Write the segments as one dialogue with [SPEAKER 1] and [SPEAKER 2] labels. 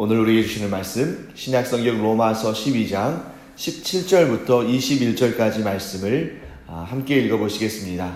[SPEAKER 1] 오늘 우리에게 주시는 말씀 신약성경 로마서 12장 17절부터 21절까지 말씀을 함께 읽어보시겠습니다.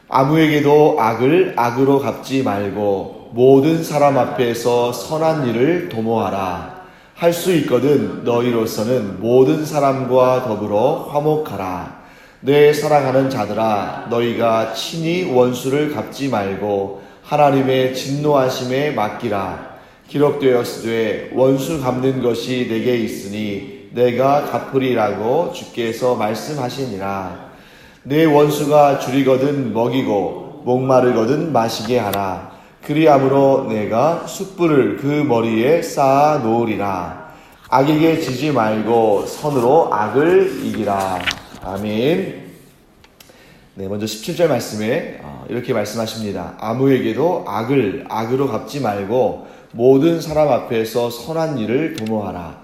[SPEAKER 1] 아무에게도 악을 악으로 갚지 말고 모든 사람 앞에서 선한 일을 도모하라. 할 수 있거든 너희로서는 모든 사람과 더불어 화목하라. 내 사랑하는 자들아, 너희가 친히 원수를 갚지 말고 하나님의 진노하심에 맡기라. 기록되었으되 원수 갚는 것이 내게 있으니 내가 갚으리라고 주께서 말씀하시니라. 내 원수가 줄이거든 먹이고 목마르거든 마시게 하라. 그리함으로 내가 숯불을 그 머리에 쌓아 놓으리라. 악에게 지지 말고 선으로 악을 이기라. 아멘. 네, 먼저 17절 말씀에 이렇게 말씀하십니다. 아무에게도 악을 악으로 갚지 말고 모든 사람 앞에서 선한 일을 도모하라.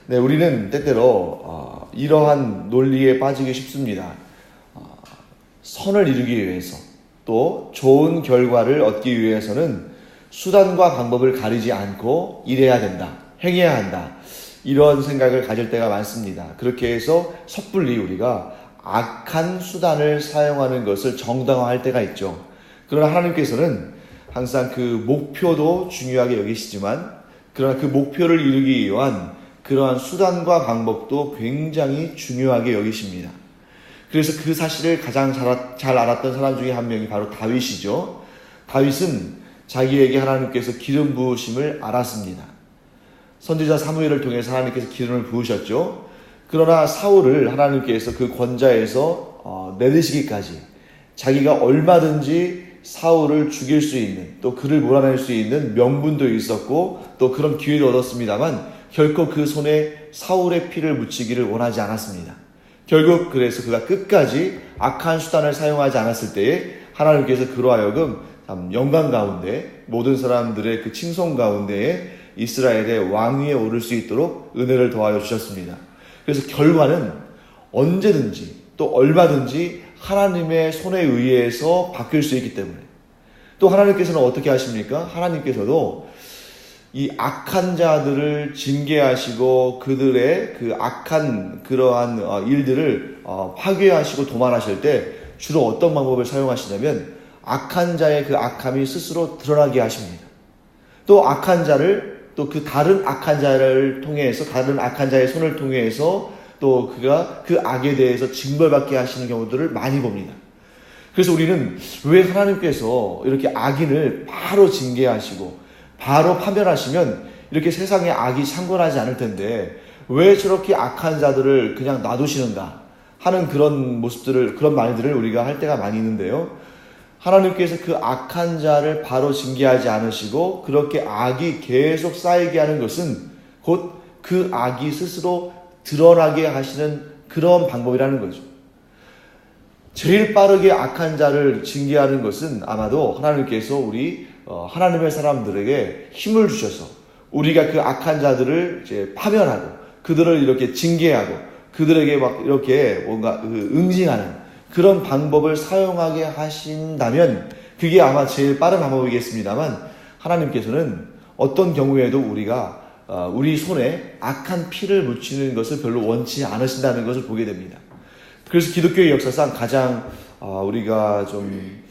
[SPEAKER 1] 네, 우리는 때때로 이러한 논리에 빠지기 쉽습니다. 선을 이루기 위해서 또 좋은 결과를 얻기 위해서는 수단과 방법을 가리지 않고 일해야 된다, 행해야 한다, 이런 생각을 가질 때가 많습니다. 그렇게 해서 섣불리 우리가 악한 수단을 사용하는 것을 정당화할 때가 있죠. 그러나 하나님께서는 항상 그 목표도 중요하게 여기시지만 그러나 그 목표를 이루기 위한 그러한 수단과 방법도 굉장히 중요하게 여기십니다. 그래서 그 사실을 가장 잘 알았던 사람 중에 한 명이 바로 다윗이죠. 다윗은 자기에게 하나님께서 기름 부으심을 알았습니다. 선지자 사무엘을 통해서 하나님께서 기름을 부으셨죠. 그러나 사울을 하나님께서 그 권좌에서 내리시기까지 자기가 얼마든지 사울을 죽일 수 있는, 또 그를 몰아낼 수 있는 명분도 있었고 또 그런 기회도 얻었습니다만 결코 그 손에 사울의 피를 묻히기를 원하지 않았습니다. 결국 그래서 그가 끝까지 악한 수단을 사용하지 않았을 때에 하나님께서 그로 하여금 영광 가운데 모든 사람들의 그 칭송 가운데에 이스라엘의 왕위에 오를 수 있도록 은혜를 더하여 주셨습니다. 그래서 결과는 언제든지 또 얼마든지 하나님의 손에 의해서 바뀔 수 있기 때문에, 또 하나님께서는 어떻게 하십니까? 하나님께서도 이 악한 자들을 징계하시고 그들의 그 악한 그러한 일들을 파괴하시고 도말하실 때 주로 어떤 방법을 사용하시냐면 악한 자의 그 악함이 스스로 드러나게 하십니다. 또 악한 자를, 또 그 다른 악한 자를 통해서, 다른 악한 자의 손을 통해서 또 그가 그 악에 대해서 징벌받게 하시는 경우들을 많이 봅니다. 그래서 우리는 왜 하나님께서 이렇게 악인을 바로 징계하시고 바로 파멸하시면 이렇게 세상에 악이 창궐하지 않을 텐데 왜 저렇게 악한 자들을 그냥 놔두시는가 하는 그런 모습들을, 그런 말들을 우리가 할 때가 많이 있는데요. 하나님께서 그 악한 자를 바로 징계하지 않으시고 그렇게 악이 계속 쌓이게 하는 것은 곧 그 악이 스스로 드러나게 하시는 그런 방법이라는 거죠. 제일 빠르게 악한 자를 징계하는 것은 아마도 하나님께서 우리 하나님의 사람들에게 힘을 주셔서 우리가 그 악한 자들을 이제 파멸하고 그들을 이렇게 징계하고 그들에게 막 이렇게 뭔가 응징하는 그런 방법을 사용하게 하신다면 그게 아마 제일 빠른 방법이겠습니다만, 하나님께서는 어떤 경우에도 우리가 우리 손에 악한 피를 묻히는 것을 별로 원치 않으신다는 것을 보게 됩니다. 그래서 기독교의 역사상 가장 우리가 좀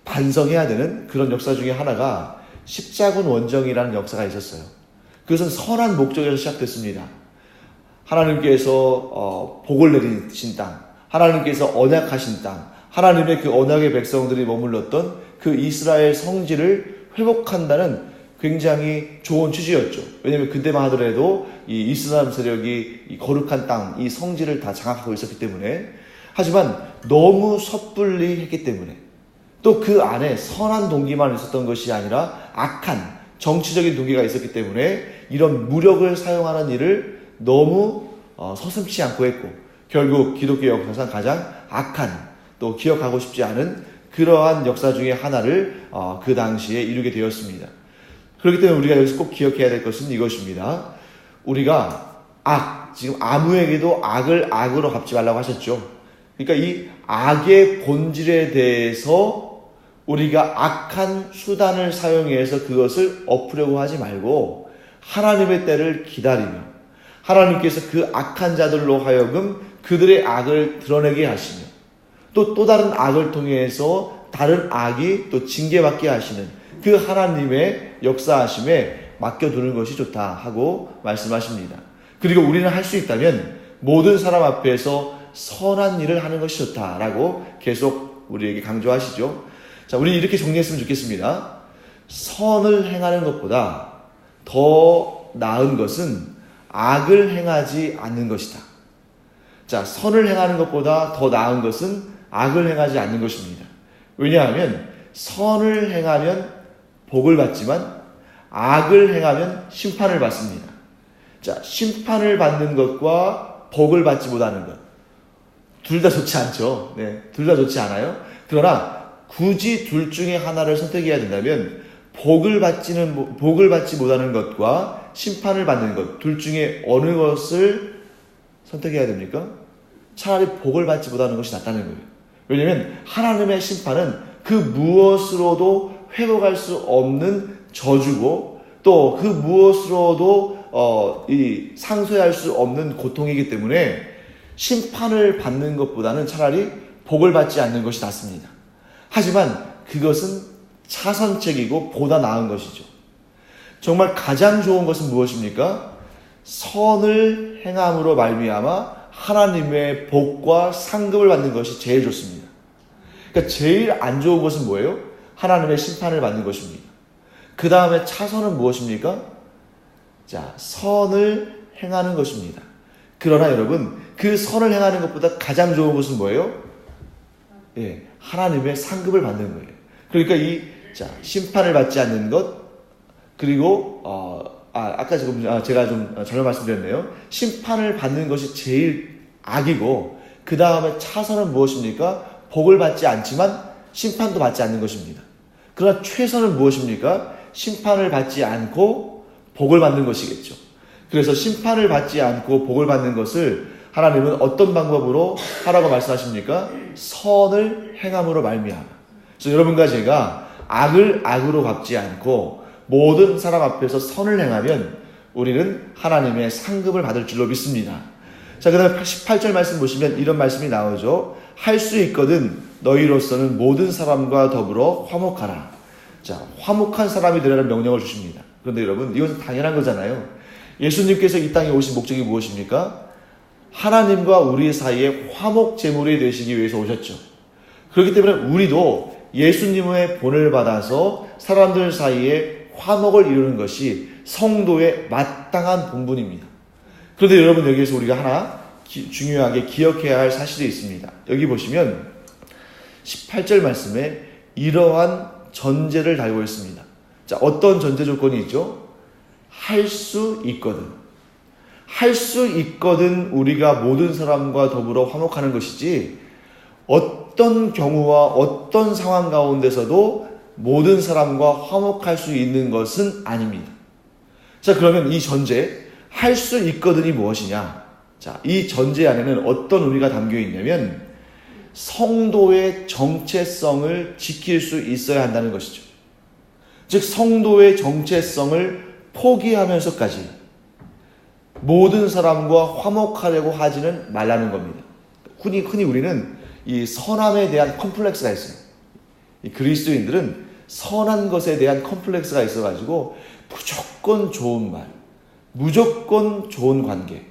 [SPEAKER 1] 반성해야 되는 그런 역사 중에 하나가 십자군 원정이라는 역사가 있었어요. 그것은 선한 목적에서 시작됐습니다. 하나님께서 복을 내리신 땅, 하나님께서 언약하신 땅, 하나님의 그 언약의 백성들이 머물렀던 그 이스라엘 성지를 회복한다는 굉장히 좋은 취지였죠. 왜냐하면 그때만 하더라도 이 이슬람 세력이 이 거룩한 땅, 이 성지를 다 장악하고 있었기 때문에, 하지만 너무 섣불리 했기 때문에, 또 그 안에 선한 동기만 있었던 것이 아니라 악한 정치적인 동기가 있었기 때문에 이런 무력을 사용하는 일을 너무 서슴지 않고 했고, 결국 기독교 역사상 가장 악한, 또 기억하고 싶지 않은 그러한 역사 중에 하나를 그 당시에 이루게 되었습니다. 그렇기 때문에 우리가 여기서 꼭 기억해야 될 것은 이것입니다. 우리가 지금 아무에게도 악을 악으로 갚지 말라고 하셨죠. 그러니까 이 악의 본질에 대해서 우리가 악한 수단을 사용해서 그것을 엎으려고 하지 말고 하나님의 때를 기다리며 하나님께서 그 악한 자들로 하여금 그들의 악을 드러내게 하시며 또 다른 악을 통해서 다른 악이 또 징계받게 하시는 그 하나님의 역사하심에 맡겨두는 것이 좋다 하고 말씀하십니다. 그리고 우리는 할 수 있다면 모든 사람 앞에서 선한 일을 하는 것이 좋다라고 계속 우리에게 강조하시죠. 자, 우리 이렇게 정리했으면 좋겠습니다. 선을 행하는 것보다 더 나은 것은 악을 행하지 않는 것이다. 자, 선을 행하는 것보다 더 나은 것은 악을 행하지 않는 것입니다. 왜냐하면 선을 행하면 복을 받지만 악을 행하면 심판을 받습니다. 자, 심판을 받는 것과 복을 받지 못하는 것. 둘 다 좋지 않죠. 네, 둘 다 좋지 않아요. 그러나 굳이 둘 중에 하나를 선택해야 된다면 복을 받지 못하는 것과 심판을 받는 것, 둘 중에 어느 것을 선택해야 됩니까? 차라리 복을 받지 못하는 것이 낫다는 거예요. 왜냐하면 하나님의 심판은 그 무엇으로도 회복할 수 없는 저주고 또 그 무엇으로도 상쇄할 수 없는 고통이기 때문에 심판을 받는 것보다는 차라리 복을 받지 않는 것이 낫습니다. 하지만 그것은 차선책이고 보다 나은 것이죠. 정말 가장 좋은 것은 무엇입니까? 선을 행함으로 말미암아 하나님의 복과 상급을 받는 것이 제일 좋습니다. 그러니까 제일 안 좋은 것은 뭐예요? 하나님의 심판을 받는 것입니다. 그 다음에 차선은 무엇입니까? 자, 선을 행하는 것입니다. 그러나 여러분, 그 선을 행하는 것보다 가장 좋은 것은 뭐예요? 예, 하나님의 상급을 받는 거예요. 그러니까 심판을 받지 않는 것, 그리고 아까 제가 좀 잘못 말씀드렸네요. 심판을 받는 것이 제일 악이고 그 다음에 차선은 무엇입니까? 복을 받지 않지만 심판도 받지 않는 것입니다. 그러나 최선은 무엇입니까? 심판을 받지 않고 복을 받는 것이겠죠. 그래서 심판을 받지 않고 복을 받는 것을 하나님은 어떤 방법으로 하라고 말씀하십니까? 선을 행함으로 말미암아. 그래서 여러분과 제가 악을 악으로 갚지 않고 모든 사람 앞에서 선을 행하면 우리는 하나님의 상급을 받을 줄로 믿습니다. 자, 그 다음에 18절 말씀 보시면 이런 말씀이 나오죠. 할 수 있거든 너희로서는 모든 사람과 더불어 화목하라. 자, 화목한 사람이 되라는 명령을 주십니다. 그런데 여러분, 이것은 당연한 거잖아요. 예수님께서 이 땅에 오신 목적이 무엇입니까? 하나님과 우리 사이에 화목 제물이 되시기 위해서 오셨죠. 그렇기 때문에 우리도 예수님의 본을 받아서 사람들 사이에 화목을 이루는 것이 성도의 마땅한 본분입니다. 그런데 여러분, 여기에서 우리가 하나 중요하게 기억해야 할 사실이 있습니다. 여기 보시면 18절 말씀에 이러한 전제를 달고 있습니다. 자, 어떤 전제 조건이 있죠? 할 수 있거든. 할 수 있거든 우리가 모든 사람과 더불어 화목하는 것이지 어떤 경우와 어떤 상황 가운데서도 모든 사람과 화목할 수 있는 것은 아닙니다. 자, 그러면 이 전제, 할 수 있거든이 무엇이냐? 자, 이 전제 안에는 어떤 의미가 담겨 있냐면 성도의 정체성을 지킬 수 있어야 한다는 것이죠. 즉, 성도의 정체성을 포기하면서까지 모든 사람과 화목하려고 하지는 말라는 겁니다. 흔히 우리는 이 선함에 대한 컴플렉스가 있어요. 이 그리스도인들은 선한 것에 대한 컴플렉스가 있어가지고 무조건 좋은 말, 무조건 좋은 관계,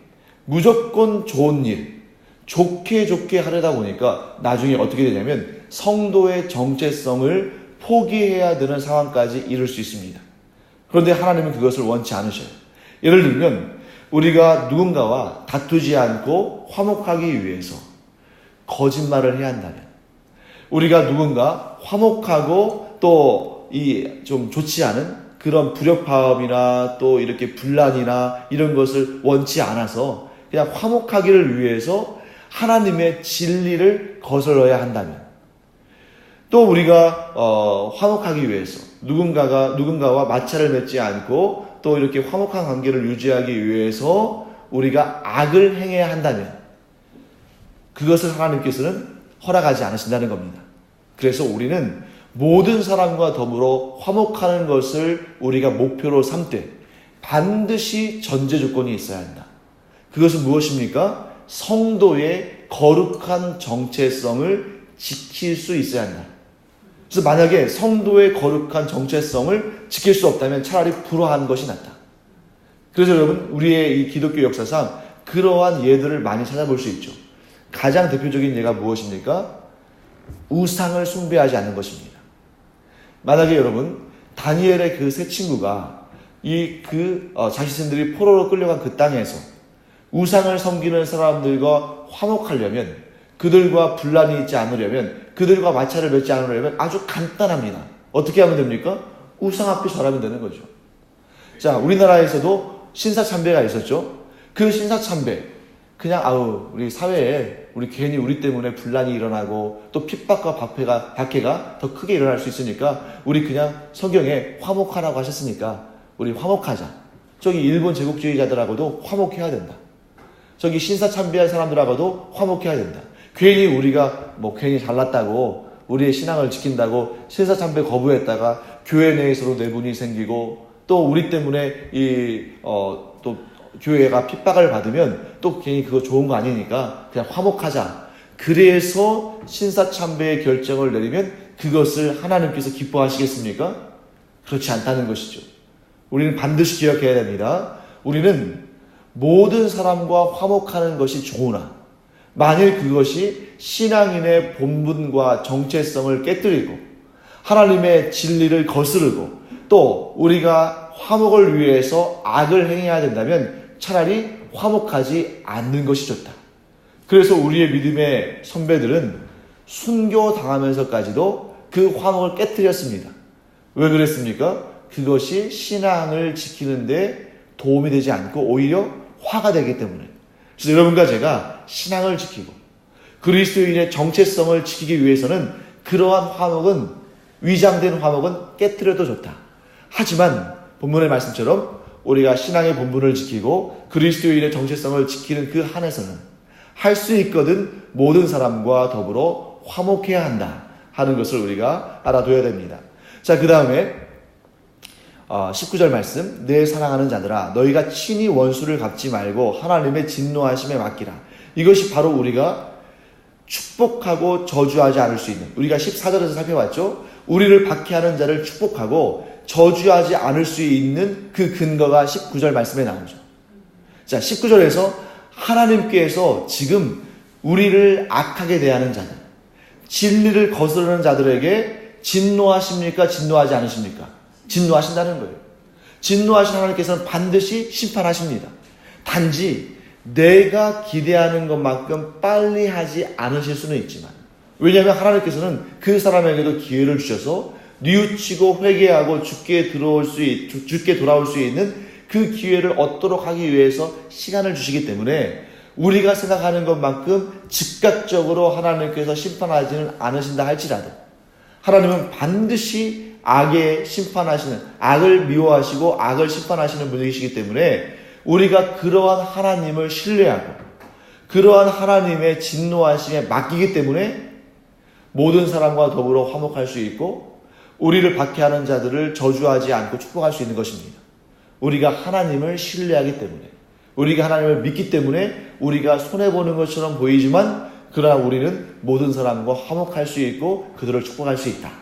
[SPEAKER 1] 무조건 좋은 일, 좋게 하려다 보니까 나중에 어떻게 되냐면 성도의 정체성을 포기해야 되는 상황까지 이룰 수 있습니다. 그런데 하나님은 그것을 원치 않으셔요. 예를 들면 우리가 누군가와 다투지 않고 화목하기 위해서 거짓말을 해야 한다면, 우리가 누군가 화목하고 또 좀 좋지 않은 그런 불협화음이나 또 이렇게 분란이나 이런 것을 원치 않아서 그냥 화목하기를 위해서 하나님의 진리를 거슬러야 한다면, 또 우리가 화목하기 위해서 누군가와 마찰을 맺지 않고 또 이렇게 화목한 관계를 유지하기 위해서 우리가 악을 행해야 한다면 그것을 하나님께서는 허락하지 않으신다는 겁니다. 그래서 우리는 모든 사람과 더불어 화목하는 것을 우리가 목표로 삼되 반드시 전제 조건이 있어야 한다. 그것은 무엇입니까? 성도의 거룩한 정체성을 지킬 수 있어야 한다. 그래서 만약에 성도의 거룩한 정체성을 지킬 수 없다면 차라리 불화한 것이 낫다. 그래서 여러분, 우리의 이 기독교 역사상 그러한 예들을 많이 찾아볼 수 있죠. 가장 대표적인 예가 무엇입니까? 우상을 숭배하지 않는 것입니다. 만약에 여러분, 다니엘의 그 세 친구가 자신들이 포로로 끌려간 그 땅에서 우상을 섬기는 사람들과 화목하려면, 그들과 분란이 있지 않으려면, 그들과 마찰을 맺지 않으려면 아주 간단합니다. 어떻게 하면 됩니까? 우상 앞에 절하면 되는 거죠. 자, 우리나라에서도 신사참배가 있었죠. 그 신사참배, 그냥 우리 사회에 우리 괜히 우리 때문에 분란이 일어나고 또 핍박과 박해가 더 크게 일어날 수 있으니까 우리 그냥 성경에 화목하라고 하셨으니까 우리 화목하자. 저기 일본 제국주의자들하고도 화목해야 된다. 저기 신사참배한 사람들하고도 화목해야 된다. 괜히 우리가 괜히 잘났다고 우리의 신앙을 지킨다고 신사참배 거부했다가 교회 내에서도 내분이 생기고 또 우리 때문에 또 교회가 핍박을 받으면 또 괜히 그거 좋은 거 아니니까 그냥 화목하자. 그래서 신사참배의 결정을 내리면 그것을 하나님께서 기뻐하시겠습니까? 그렇지 않다는 것이죠. 우리는 반드시 기억해야 됩니다. 우리는 모든 사람과 화목하는 것이 좋으나 만일 그것이 신앙인의 본분과 정체성을 깨뜨리고 하나님의 진리를 거스르고 또 우리가 화목을 위해서 악을 행해야 된다면 차라리 화목하지 않는 것이 좋다. 그래서 우리의 믿음의 선배들은 순교당하면서까지도 그 화목을 깨뜨렸습니다. 왜 그랬습니까? 그것이 신앙을 지키는데 도움이 되지 않고 오히려 화가 되기 때문에. 그래서 여러분과 제가 신앙을 지키고 그리스도인의 정체성을 지키기 위해서는 그러한 화목은, 위장된 화목은 깨뜨려도 좋다. 하지만 본문의 말씀처럼 우리가 신앙의 본분을 지키고 그리스도인의 정체성을 지키는 그 한에서는 할 수 있거든 모든 사람과 더불어 화목해야 한다 하는 것을 우리가 알아둬야 됩니다. 자, 그 다음에 19절 말씀, 내 사랑하는 자들아 너희가 친히 원수를 갚지 말고 하나님의 진노하심에 맡기라. 이것이 바로 우리가 축복하고 저주하지 않을 수 있는, 우리가 14절에서 살펴봤죠. 우리를 박해하는 자를 축복하고 저주하지 않을 수 있는 그 근거가 19절 말씀에 나오죠. 자, 19절에서 하나님께서 지금 우리를 악하게 대하는 자들, 진리를 거스르는 자들에게 진노하십니까? 진노하지 않으십니까? 진노하신다는 거예요. 진노하신 하나님께서는 반드시 심판하십니다. 단지 내가 기대하는 것만큼 빨리 하지 않으실 수는 있지만, 왜냐하면 하나님께서는 그 사람에게도 기회를 주셔서 뉘우치고 회개하고 죽게 돌아올 수 있는 그 기회를 얻도록 하기 위해서 시간을 주시기 때문에 우리가 생각하는 것만큼 즉각적으로 하나님께서 심판하지는 않으신다 할지라도 하나님은 반드시 악에 심판하시는, 악을 미워하시고 악을 심판하시는 분이시기 때문에 우리가 그러한 하나님을 신뢰하고 그러한 하나님의 진노하심에 맡기기 때문에 모든 사람과 더불어 화목할 수 있고 우리를 박해하는 자들을 저주하지 않고 축복할 수 있는 것입니다. 우리가 하나님을 신뢰하기 때문에, 우리가 하나님을 믿기 때문에 우리가 손해보는 것처럼 보이지만 그러나 우리는 모든 사람과 화목할 수 있고 그들을 축복할 수 있다.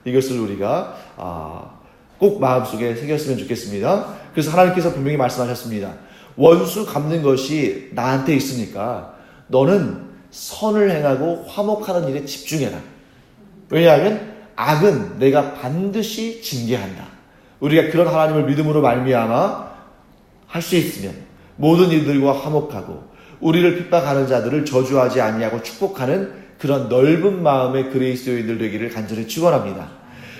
[SPEAKER 1] 이것을 우리가 꼭 마음속에 새겼으면 좋겠습니다. 그래서 하나님께서 분명히 말씀하셨습니다. 원수 갚는 것이 나한테 있으니까 너는 선을 행하고 화목하는 일에 집중해라. 왜냐하면 악은 내가 반드시 징계한다. 우리가 그런 하나님을 믿음으로 말미암아 할 수 있으면 모든 이들과 화목하고 우리를 핍박하는 자들을 저주하지 아니하고 축복하는 그런 넓은 마음의 그리스도인들 되기를 간절히 축원합니다.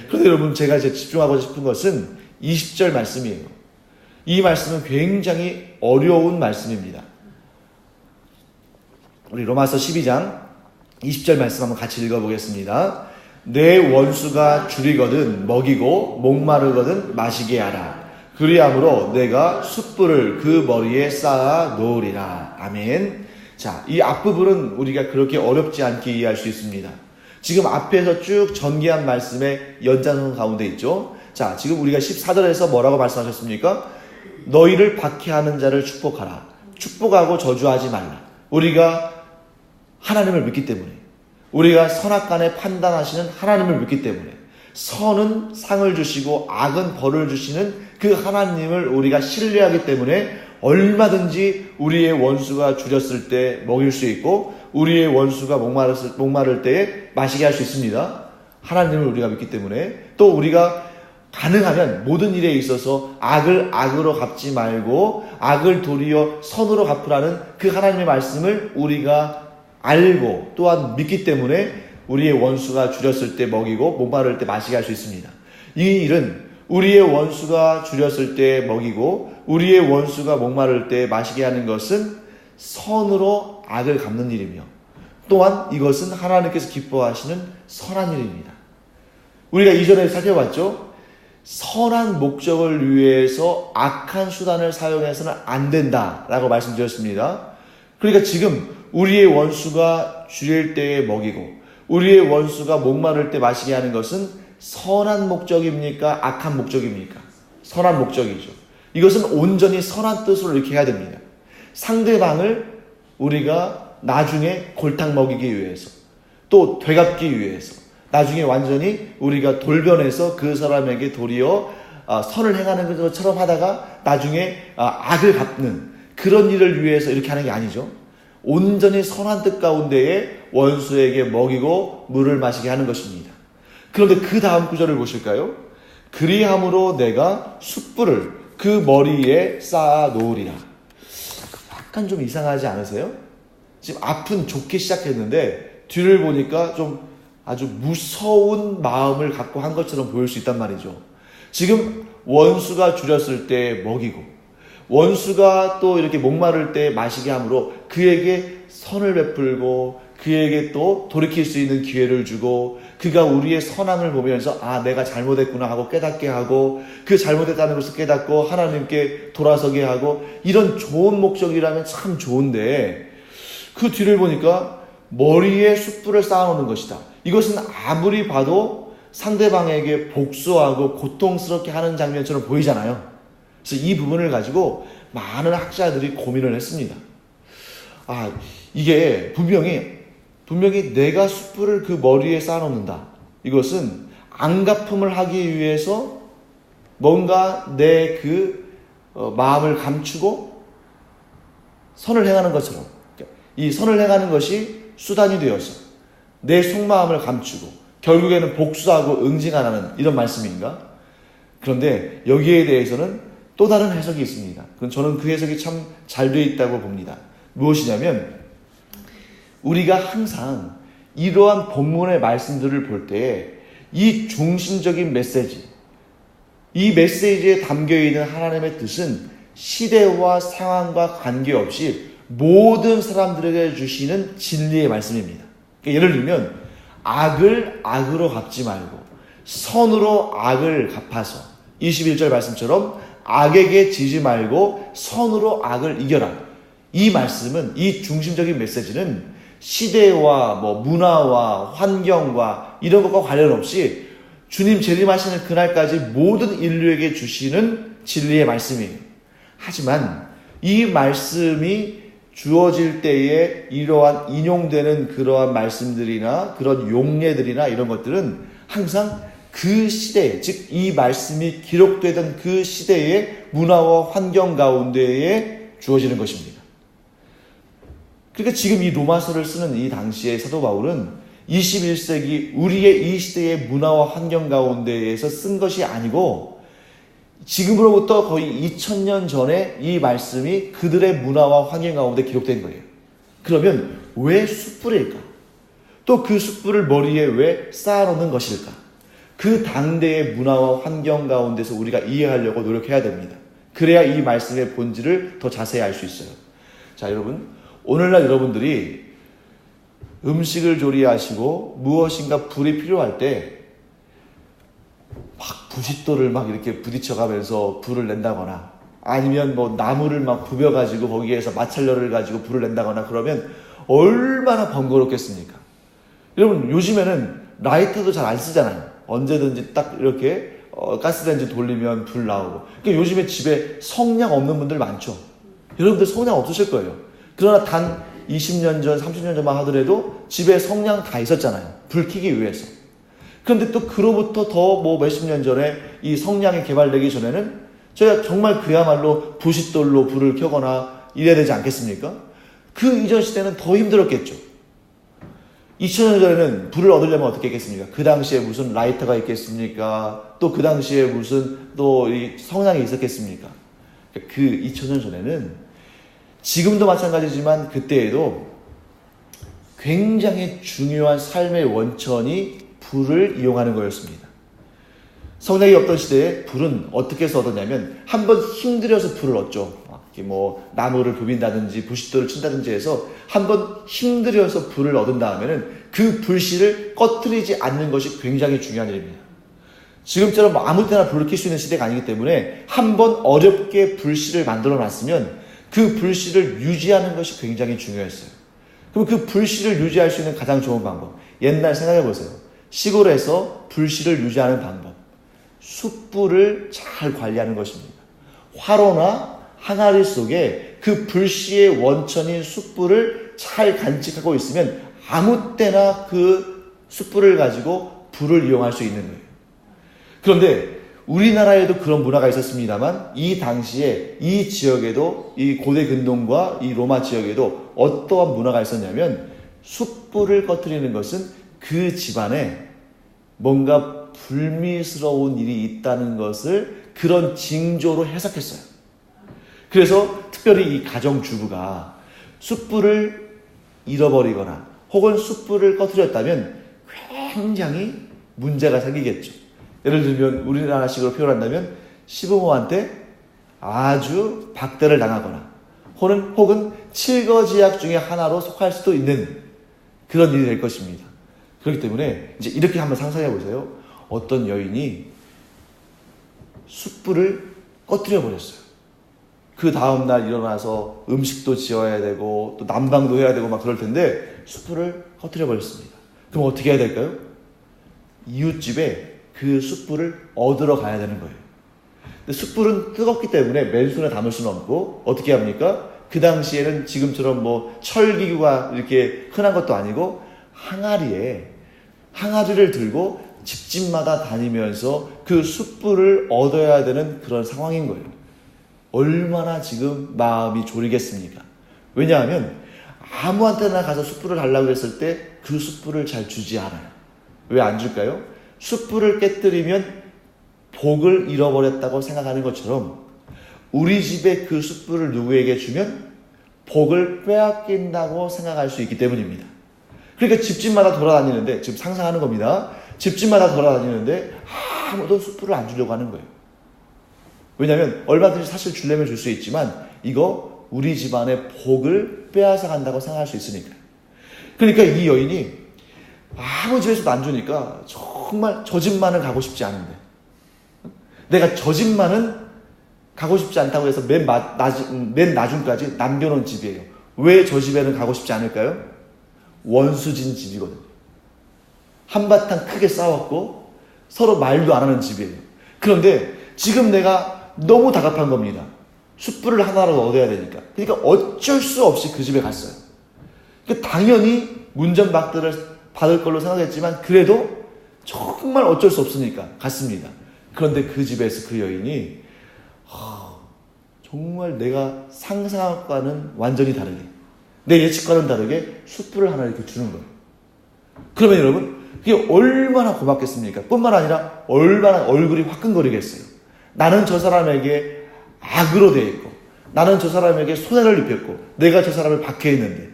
[SPEAKER 1] 그런데 여러분, 제가 집중하고 싶은 것은 20절 말씀이에요. 이 말씀은 굉장히 어려운 말씀입니다. 우리 로마서 12장 20절 말씀 한번 같이 읽어보겠습니다. 내 원수가 줄이거든 먹이고 목마르거든 마시게 하라. 그리함으로 내가 숯불을 그 머리에 쌓아 놓으리라. 아멘. 자, 이 앞부분은 우리가 그렇게 어렵지 않게 이해할 수 있습니다. 지금 앞에서 쭉 전개한 말씀의 연장선 가운데 있죠. 자, 지금 우리가 14절에서 뭐라고 말씀하셨습니까? 너희를 박해하는 자를 축복하라. 축복하고 저주하지 말라. 우리가 하나님을 믿기 때문에, 우리가 선악간에 판단하시는 하나님을 믿기 때문에, 선은 상을 주시고 악은 벌을 주시는 그 하나님을 우리가 신뢰하기 때문에 얼마든지 우리의 원수가 줄였을 때 먹일 수 있고 우리의 원수가 목마를 때에 마시게 할 수 있습니다. 하나님을 우리가 믿기 때문에. 또 우리가 가능하면 모든 일에 있어서 악을 악으로 갚지 말고 악을 도리어 선으로 갚으라는 그 하나님의 말씀을 우리가 알고 또한 믿기 때문에 우리의 원수가 줄였을 때 먹이고 목마를 때 마시게 할 수 있습니다. 이 일은 우리의 원수가 줄였을 때 먹이고 우리의 원수가 목마를 때 마시게 하는 것은 선으로 악을 갚는 일이며 또한 이것은 하나님께서 기뻐하시는 선한 일입니다. 우리가 이전에 살펴봤죠. 선한 목적을 위해서 악한 수단을 사용해서는 안 된다라고 말씀드렸습니다. 그러니까 지금 우리의 원수가 줄일 때에 먹이고 우리의 원수가 목마를 때 마시게 하는 것은 선한 목적입니까? 악한 목적입니까? 선한 목적이죠. 이것은 온전히 선한 뜻으로 이렇게 해야 됩니다. 상대방을 우리가 나중에 골탕 먹이기 위해서 또 되갚기 위해서 나중에 완전히 우리가 돌변해서 그 사람에게 도리어 선을 행하는 것처럼 하다가 나중에 악을 갚는 그런 일을 위해서 이렇게 하는 게 아니죠. 온전히 선한 뜻 가운데에 원수에게 먹이고 물을 마시게 하는 것입니다. 그런데 그 다음 구절을 보실까요? 그리함으로 내가 숯불을 그 머리에 쌓아 놓으리라. 약간 좀 이상하지 않으세요? 지금 앞은 좋게 시작했는데 뒤를 보니까 좀 아주 무서운 마음을 갖고 한 것처럼 보일 수 있단 말이죠. 지금 원수가 줄였을 때 먹이고 원수가 또 이렇게 목마를 때 마시게 함으로 그에게 선을 베풀고 그에게 또 돌이킬 수 있는 기회를 주고 그가 우리의 선함을 보면서 내가 잘못했구나 하고 깨닫게 하고 그 잘못했다는 것을 깨닫고 하나님께 돌아서게 하고 이런 좋은 목적이라면 참 좋은데 그 뒤를 보니까 머리에 숯불을 쌓아놓는 것이다. 이것은 아무리 봐도 상대방에게 복수하고 고통스럽게 하는 장면처럼 보이잖아요. 그래서 이 부분을 가지고 많은 학자들이 고민을 했습니다. 이게 분명히 내가 숯불을 그 머리에 쌓아놓는다. 이것은 안갚음을 하기 위해서 뭔가 내 그 마음을 감추고 선을 행하는 것처럼 이 선을 행하는 것이 수단이 되어서 내 속마음을 감추고 결국에는 복수하고 응징하라는 이런 말씀인가? 그런데 여기에 대해서는 또 다른 해석이 있습니다. 저는 그 해석이 참 잘 되어 있다고 봅니다. 무엇이냐면 우리가 항상 이러한 본문의 말씀들을 볼 때에 이 중심적인 메시지, 이 메시지에 담겨있는 하나님의 뜻은 시대와 상황과 관계없이 모든 사람들에게 주시는 진리의 말씀입니다. 예를 들면 악을 악으로 갚지 말고 선으로 악을 갚아서 21절 말씀처럼 악에게 지지 말고 선으로 악을 이겨라. 이 말씀은 이 중심적인 메시지는 시대와 문화와 환경과 이런 것과 관련 없이 주님 재림하시는 그날까지 모든 인류에게 주시는 진리의 말씀이에요. 하지만 이 말씀이 주어질 때에 이러한 인용되는 그러한 말씀들이나 그런 용례들이나 이런 것들은 항상 그 시대에, 즉 이 말씀이 기록되던 그 시대의 문화와 환경 가운데에 주어지는 것입니다. 그러니까 지금 이 로마서를 쓰는 이 당시에 사도 바울은 21세기 우리의 이 시대의 문화와 환경 가운데에서 쓴 것이 아니고 지금으로부터 거의 2000년 전에 이 말씀이 그들의 문화와 환경 가운데 기록된 거예요. 그러면 왜 숯불일까? 또 그 숯불을 머리에 왜 쌓아놓는 것일까? 그 당대의 문화와 환경 가운데서 우리가 이해하려고 노력해야 됩니다. 그래야 이 말씀의 본질을 더 자세히 알 수 있어요. 자, 여러분, 오늘날 여러분들이 음식을 조리하시고 무엇인가 불이 필요할 때 막 부싯돌을 막 이렇게 부딪혀가면서 불을 낸다거나 아니면 나무를 막 부벼가지고 거기에서 마찰열을 가지고 불을 낸다거나 그러면 얼마나 번거롭겠습니까? 여러분, 요즘에는 라이터도 잘 안 쓰잖아요. 언제든지 딱 이렇게 가스레인지 돌리면 불 나오고. 그러니까 요즘에 집에 성냥 없는 분들 많죠. 여러분들 성냥 없으실 거예요. 그러나 단 20년 전, 30년 전만 하더라도 집에 성냥 다 있었잖아요. 불 켜기 위해서. 그런데 또 그로부터 더 몇십 년 전에 이 성냥이 개발되기 전에는 저희가 정말 그야말로 부싯돌로 불을 켜거나 이래야 되지 않겠습니까? 그 이전 시대는 더 힘들었겠죠. 2000년 전에는 불을 얻으려면 어떻게 했겠습니까? 그 당시에 무슨 라이터가 있겠습니까? 또 그 당시에 무슨 또 이 성냥이 있었겠습니까? 그 2000년 전에는 지금도 마찬가지지만 그때에도 굉장히 중요한 삶의 원천이 불을 이용하는 거였습니다. 성냥이 없던 시대에 불은 어떻게 해서 얻었냐면 한번 힘들여서 불을 얻죠. 나무를 부빈다든지 부싯돌을 친다든지 해서 한번 힘들여서 불을 얻은 다음에는 그 불씨를 꺼뜨리지 않는 것이 굉장히 중요한 일입니다. 지금처럼 아무 때나 불을 켤 수 있는 시대가 아니기 때문에 한번 어렵게 불씨를 만들어 놨으면 그 불씨를 유지하는 것이 굉장히 중요했어요. 그럼 그 불씨를 유지할 수 있는 가장 좋은 방법, 옛날 생각해 보세요. 시골에서 불씨를 유지하는 방법, 숯불을 잘 관리하는 것입니다. 화로나 항아리 속에 그 불씨의 원천인 숯불을 잘 간직하고 있으면 아무 때나 그 숯불을 가지고 불을 이용할 수 있는 거예요. 그런데 우리나라에도 그런 문화가 있었습니다만 이 당시에 이 지역에도 이 고대 근동과 이 로마 지역에도 어떠한 문화가 있었냐면 숯불을 꺼뜨리는 것은 그 집안에 뭔가 불미스러운 일이 있다는 것을 그런 징조로 해석했어요. 그래서 특별히 이 가정주부가 숯불을 잃어버리거나 혹은 숯불을 꺼뜨렸다면 굉장히 문제가 생기겠죠. 예를 들면 우리나라식으로 표현한다면 시부모한테 아주 박대를 당하거나 혹은 칠거지약 중에 하나로 속할 수도 있는 그런 일이 될 것입니다. 그렇기 때문에 이제 이렇게 한번 상상해 보세요. 어떤 여인이 숯불을 꺼뜨려 버렸어요. 그 다음날 일어나서 음식도 지어야 되고 또 난방도 해야 되고 막 그럴 텐데 숯불을 꺼뜨려 버렸습니다. 그럼 어떻게 해야 될까요? 이웃집에 그 숯불을 얻으러 가야 되는 거예요. 근데 숯불은 뜨겁기 때문에 맨손에 담을 수는 없고 어떻게 합니까? 그 당시에는 지금처럼 철기구가 이렇게 흔한 것도 아니고 항아리를 들고 집집마다 다니면서 그 숯불을 얻어야 되는 그런 상황인 거예요. 얼마나 지금 마음이 졸이겠습니까? 왜냐하면 아무한테나 가서 숯불을 달라고 했을 때 그 숯불을 잘 주지 않아요. 왜 안 줄까요? 숯불을 깨뜨리면 복을 잃어버렸다고 생각하는 것처럼 우리 집에 그 숯불을 누구에게 주면 복을 빼앗긴다고 생각할 수 있기 때문입니다. 그러니까 집집마다 돌아다니는데, 지금 상상하는 겁니다. 집집마다 돌아다니는데 아무도 숯불을 안 주려고 하는 거예요. 왜냐하면 얼마든지 사실 주려면 줄 수 있지만 이거 우리 집안의 복을 빼앗아 간다고 생각할 수 있으니까. 그러니까 이 여인이 아무 집에서도 안 주니까 정말 저 집만은 가고 싶지 않은데, 내가 저 집만은 가고 싶지 않다고 해서 맨 나중까지 남겨놓은 집이에요. 왜 저 집에는 가고 싶지 않을까요? 원수진 집이거든요. 한바탕 크게 싸웠고 서로 말도 안 하는 집이에요. 그런데 지금 내가 너무 다급한 겁니다. 숯불을 하나라도 얻어야 되니까. 그러니까 어쩔 수 없이 그 집에 갔어요. 그러니까 당연히 문전박대를 받을 걸로 생각했지만 그래도 정말 어쩔 수 없으니까 갔습니다. 그런데 그 집에서 그 여인이 정말 내가 상상한 것과는 완전히 다르게, 내 예측과는 다르게 숯불을 하나 이렇게 주는 거예요. 그러면 여러분, 그게 얼마나 고맙겠습니까? 뿐만 아니라 얼마나 얼굴이 화끈거리겠어요. 나는 저 사람에게 악으로 돼 있고, 나는 저 사람에게 손해를 입혔고, 내가 저 사람을 박해했는데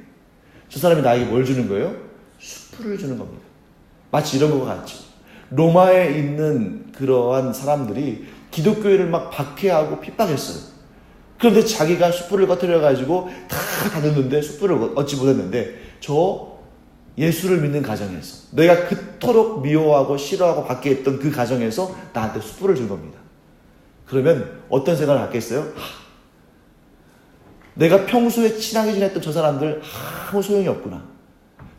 [SPEAKER 1] 저 사람이 나에게 뭘 주는 거예요? 숯불을 주는 겁니다. 마치 이런 것 같죠. 로마에 있는 그러한 사람들이 기독교회를 막 박해하고 핍박했어요. 그런데 자기가 숯불을 꺼뜨려가지고 다 닫았는데 숯불을 얻지 못했는데 저 예수를 믿는 가정에서, 내가 그토록 미워하고 싫어하고 박해했던 그 가정에서 나한테 숯불을 준 겁니다. 그러면 어떤 생각을 갖겠어요? 내가 평소에 친하게 지냈던 저 사람들 아무 소용이 없구나.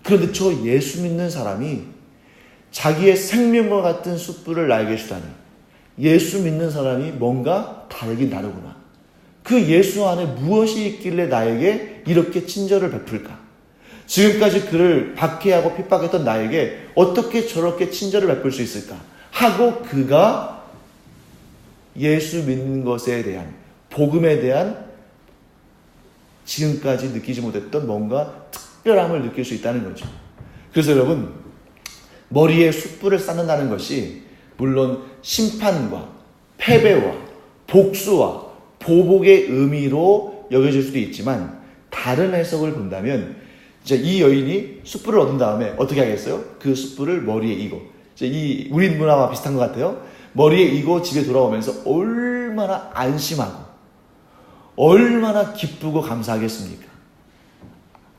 [SPEAKER 1] 그런데 저 예수 믿는 사람이 자기의 생명과 같은 숯불을 나에게 주다니, 예수 믿는 사람이 뭔가 다르긴 다르구나. 그 예수 안에 무엇이 있길래 나에게 이렇게 친절을 베풀까? 지금까지 그를 박해하고 핍박했던 나에게 어떻게 저렇게 친절을 베풀 수 있을까? 하고 그가 예수 믿는 것에 대한, 복음에 대한 지금까지 느끼지 못했던 뭔가 특별함을 느낄 수 있다는 거죠. 그래서 여러분, 머리에 숯불을 쌓는다는 것이 물론 심판과 패배와 복수와 보복의 의미로 여겨질 수도 있지만, 다른 해석을 본다면 이제 이 여인이 숯불을 얻은 다음에 어떻게 하겠어요? 그 숯불을 머리에 이고, 이제 이 우리 문화와 비슷한 것 같아요. 머리에 이고 집에 돌아오면서 얼마나 안심하고 얼마나 기쁘고 감사하겠습니까?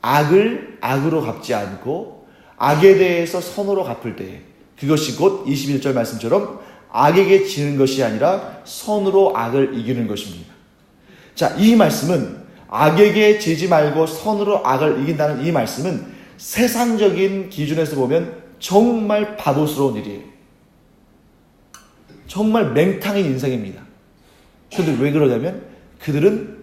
[SPEAKER 1] 악을 악으로 갚지 않고 악에 대해서 선으로 갚을 때에, 그것이 곧 21절 말씀처럼 악에게 지는 것이 아니라 선으로 악을 이기는 것입니다. 자, 이 말씀은 악에게 지지 말고 선으로 악을 이긴다는 이 말씀은 세상적인 기준에서 보면 정말 바보스러운 일이에요. 정말 맹탕인 인생입니다. 그런데 왜 그러냐면 그들은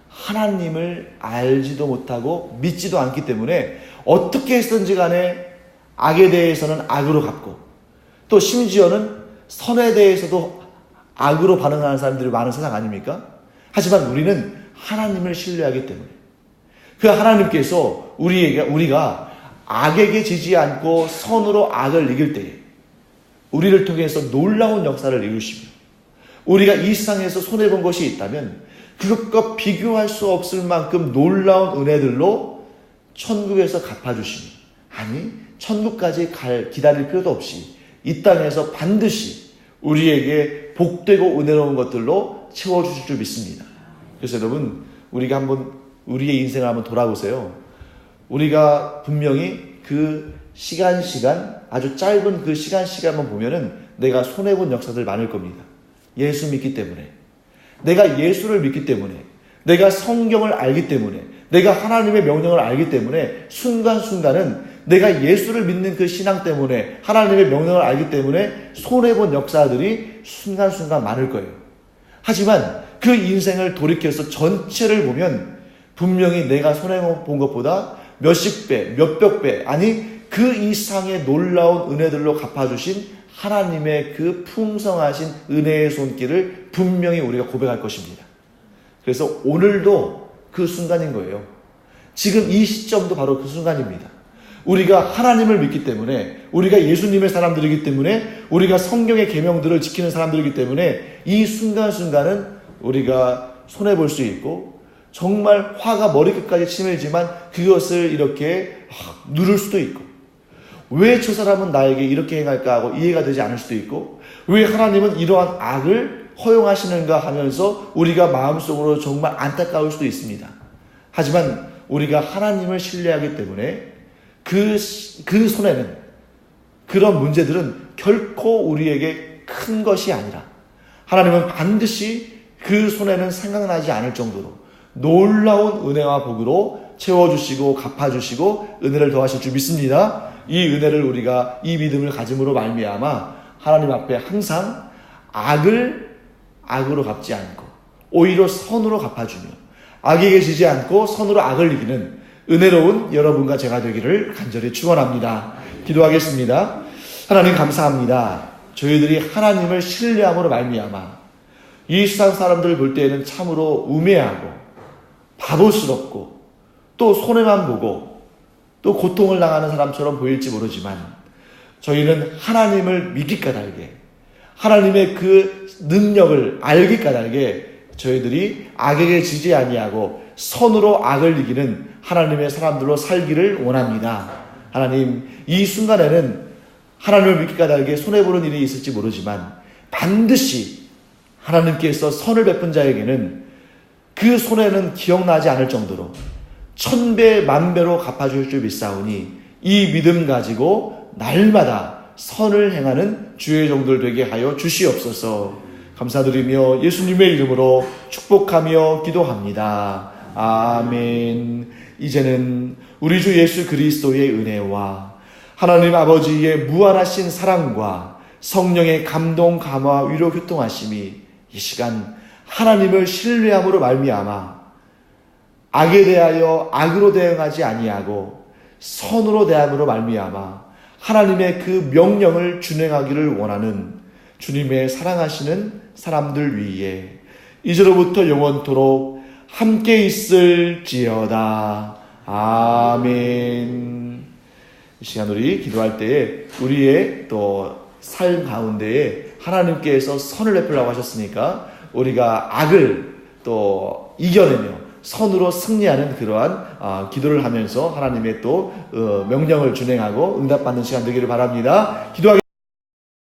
[SPEAKER 1] 하나님을 알지도 못하고 믿지도 않기 때문에 어떻게 했든지 간에 악에 대해서는 악으로 갚고, 또 심지어는 선에 대해서도 악으로 반응하는 사람들이 많은 세상 아닙니까? 하지만 우리는 하나님을 신뢰하기 때문에 그 하나님께서 우리가 악에게 지지 않고 선으로 악을 이길 때에 우리를 통해서 놀라운 역사를 이루시며, 우리가 이 세상에서 손해본 것이 있다면 그것과 비교할 수 없을 만큼 놀라운 은혜들로 천국에서 갚아주시며, 아니 천국까지 기다릴 필요도 없이 이 땅에서 반드시 우리에게 복되고 은혜로운 것들로 채워주실 줄 믿습니다. 그래서 여러분, 우리가 한번 우리의 인생을 한번 돌아보세요. 우리가 분명히 그 시간 아주 짧은 그 시간만 보면은 내가 손해본 역사들 많을 겁니다. 예수 믿기 때문에, 내가 예수를 믿기 때문에, 내가 성경을 알기 때문에, 내가 하나님의 명령을 알기 때문에 순간순간은 내가 예수를 믿는 그 신앙 때문에, 하나님의 명령을 알기 때문에 손해본 역사들이 순간순간 많을 거예요. 하지만 그 인생을 돌이켜서 전체를 보면 분명히 내가 손해본 것보다 몇십 배, 몇백 배, 아니 그 이상의 놀라운 은혜들로 갚아주신 하나님의 그 풍성하신 은혜의 손길을 분명히 우리가 고백할 것입니다. 그래서 오늘도 그 순간인 거예요. 지금 이 시점도 바로 그 순간입니다. 우리가 하나님을 믿기 때문에, 우리가 예수님의 사람들이기 때문에, 우리가 성경의 계명들을 지키는 사람들이기 때문에 이 순간순간은 우리가 손해볼 수 있고 정말 화가 머리끝까지 치밀지만 그것을 이렇게 누를 수도 있고, 왜 저 사람은 나에게 이렇게 행할까 하고 이해가 되지 않을 수도 있고, 왜 하나님은 이러한 악을 허용하시는가 하면서 우리가 마음속으로 정말 안타까울 수도 있습니다. 하지만 우리가 하나님을 신뢰하기 때문에 그 손해는, 그런 문제들은 결코 우리에게 큰 것이 아니라 하나님은 반드시 그 손해는 생각나지 않을 정도로 놀라운 은혜와 복으로 채워주시고 갚아주시고 은혜를 더하실 줄 믿습니다. 이 은혜를 우리가 이 믿음을 가짐으로 말미암아 하나님 앞에 항상 악을 악으로 갚지 않고 오히려 선으로 갚아주며, 악에게 지지 않고 선으로 악을 이기는 은혜로운 여러분과 제가 되기를 간절히 축원합니다. 기도하겠습니다. 하나님 감사합니다. 저희들이 하나님을 신뢰함으로 말미암아 이 세상 사람들을 볼 때에는 참으로 우매하고 바보스럽고 또 손해만 보고 또 고통을 당하는 사람처럼 보일지 모르지만, 저희는 하나님을 믿기 까닭에, 하나님의 그 능력을 알기 까닭에 저희들이 악에게 지지 아니하고 선으로 악을 이기는 하나님의 사람들로 살기를 원합니다. 하나님, 이 순간에는 하나님을 믿기 까닭에 손해보는 일이 있을지 모르지만 반드시 하나님께서 선을 베푼 자에게는 그 손해는 기억나지 않을 정도로 1000배 만배로 갚아줄 줄 믿사오니 이 믿음 가지고 날마다 선을 행하는 주의 종들 되게 하여 주시옵소서. 감사드리며 예수님의 이름으로 축복하며 기도합니다. 아멘. 이제는 우리 주 예수 그리스도의 은혜와 하나님 아버지의 무한하신 사랑과 성령의 감동, 감화, 위로, 교통하심이 이 시간 하나님을 신뢰함으로 말미암아 악에 대하여 악으로 대응하지 아니하고 선으로 대함으로 말미암아 하나님의 그 명령을 준행하기를 원하는 주님의 사랑하시는 사람들 위에 이제로부터 영원토록 함께 있을지어다. 아멘. 이 시간 우리 기도할 때에 우리의 또 삶 가운데에 하나님께서 선을 베풀라고 하셨으니까 우리가 악을 또 이겨내며 선으로 승리하는 그러한 기도를 하면서 하나님의 또 명령을 준행하고 응답받는 시간 되기를 바랍니다. 기도하겠습니다.